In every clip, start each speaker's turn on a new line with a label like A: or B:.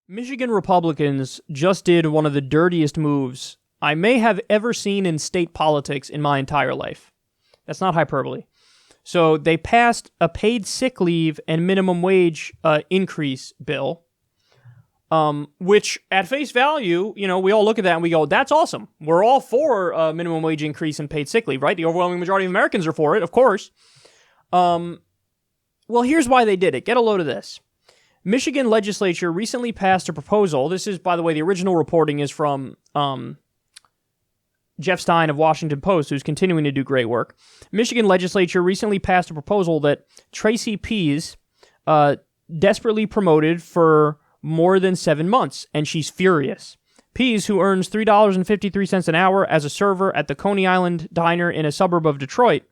A: Michigan Republicans just did one of the dirtiest moves I may have ever seen in state politics in my entire life. That's not hyperbole. So they passed a paid sick leave and minimum wage increase bill, which at face value, we all look at that and we go, that's awesome. We're all for a minimum wage increase and paid sick leave, right? The overwhelming majority of Americans are for it, of course. Well, here's why they did it. Get a load of this. Michigan legislature recently passed a proposal. This is, by the way, the original reporting is from Jeff Stein of Washington Post, who's continuing to do great work. Michigan legislature recently passed a proposal that Tracy Pease desperately promoted for more than 7 months, and she's furious. Pease, who earns $3.53 an hour as a server at the Coney Island diner in a suburb of Detroit,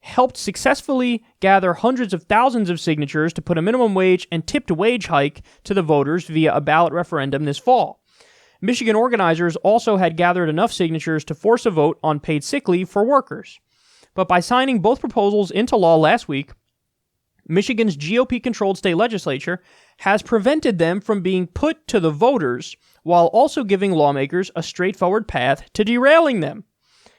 A: helped successfully gather hundreds of thousands of signatures to put a minimum wage and tipped wage hike to the voters via a ballot referendum this fall. Michigan organizers also had gathered enough signatures to force a vote on paid sick leave for workers. But by signing both proposals into law last week, Michigan's GOP-controlled state legislature has prevented them from being put to the voters while also giving lawmakers a straightforward path to derailing them.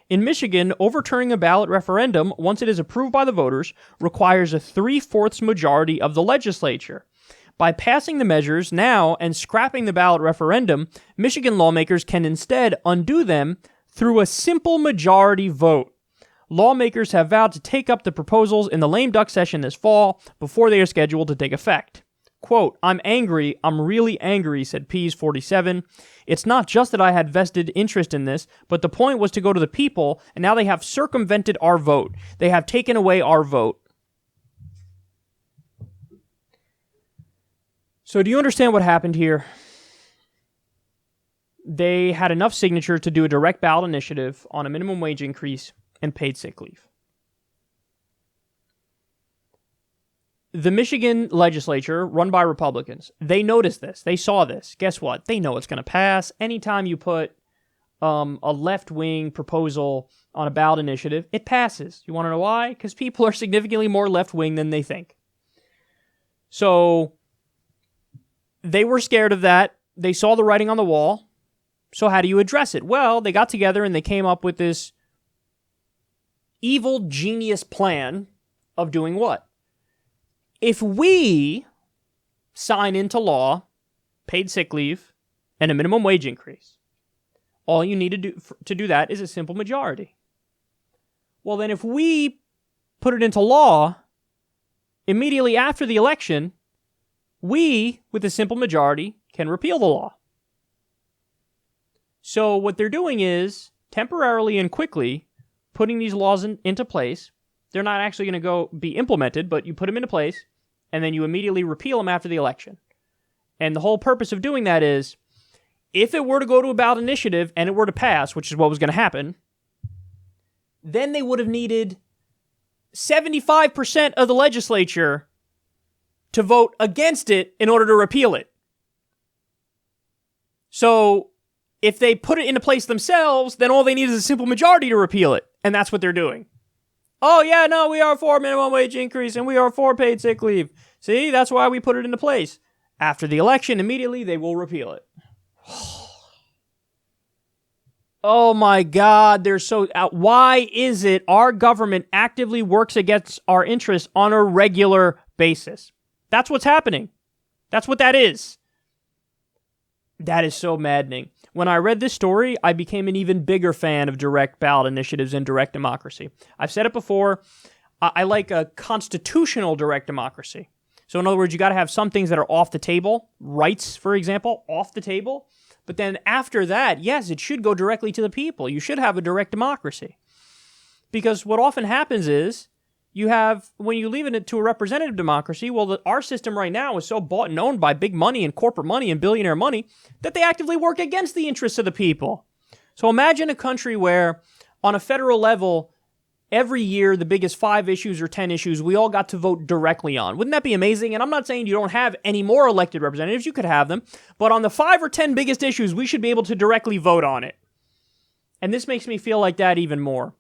A: In Michigan, overturning a ballot referendum, once it is approved by the voters, requires a 3/4 majority of the legislature. By passing the measures now and scrapping the ballot referendum, Michigan lawmakers can instead undo them through a simple majority vote. Lawmakers have vowed to take up the proposals in the lame duck session this fall before they are scheduled to take effect. Quote, "I'm angry, I'm really angry," said Pease, 47. "It's not just that I had vested interest in this, but the point was to go to the people, and now they have circumvented our vote. They have taken away our vote." So do you understand what happened here? They had enough signatures to do a direct ballot initiative on a minimum wage increase and paid sick leave. The Michigan legislature, run by Republicans, they noticed this. They saw this. Guess what? They know it's going to pass. Anytime you put a left-wing proposal on a ballot initiative, it passes. You want to know why? Because people are significantly more left-wing than they think. So they were scared of that. They saw the writing on the wall. So how do you address it? Well, they got together and they came up with this evil genius plan of doing what? If we sign into law paid sick leave and a minimum wage increase, all you need to do that is a simple majority. Well, then if we put it into law immediately after the election, we, with a simple majority, can repeal the law. So what they're doing is temporarily and quickly putting these laws into place. They're not actually going to be implemented, but you put them into place, and then you immediately repeal them after the election. And the whole purpose of doing that is, if it were to go to a ballot initiative and it were to pass, which is what was going to happen, then they would have needed 75% of the legislature to vote against it in order to repeal it. So if they put it into place themselves, then all they need is a simple majority to repeal it. And that's what they're doing. Oh, yeah, no, we are for minimum wage increase and we are for paid sick leave. See, that's why we put it into place. After the election, immediately they will repeal it. Oh my God, they're so... why is it our government actively works against our interests on a regular basis? That's what's happening. That's what that is. That is so maddening. When I read this story, I became an even bigger fan of direct ballot initiatives and direct democracy. I've said it before, I like a constitutional direct democracy. So in other words, you got to have some things that are off the table, rights, for example, off the table. But then after that, yes, it should go directly to the people. You should have a direct democracy. Because what often happens is, you have, when you leave it to a representative democracy, well, our system right now is so bought and owned by big money and corporate money and billionaire money that they actively work against the interests of the people. So imagine a country where, on a federal level, every year the biggest 5 issues or 10 issues we all got to vote directly on. Wouldn't that be amazing? And I'm not saying you don't have any more elected representatives. You could have them. But on the 5 or 10 biggest issues, we should be able to directly vote on it. And this makes me feel like that even more.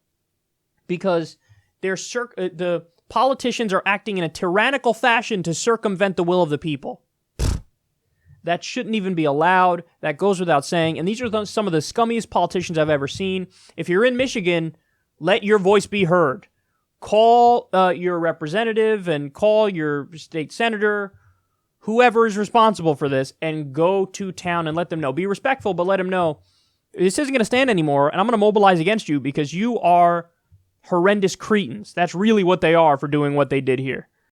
A: Because the politicians are acting in a tyrannical fashion to circumvent the will of the people. That shouldn't even be allowed. That goes without saying. And these are some of the scummiest politicians I've ever seen. If you're in Michigan, let your voice be heard. Call your representative and call your state senator, whoever is responsible for this, and go to town and let them know. Be respectful, but let them know this isn't going to stand anymore, and I'm going to mobilize against you because you are horrendous cretins. That's really what they are for doing what they did here.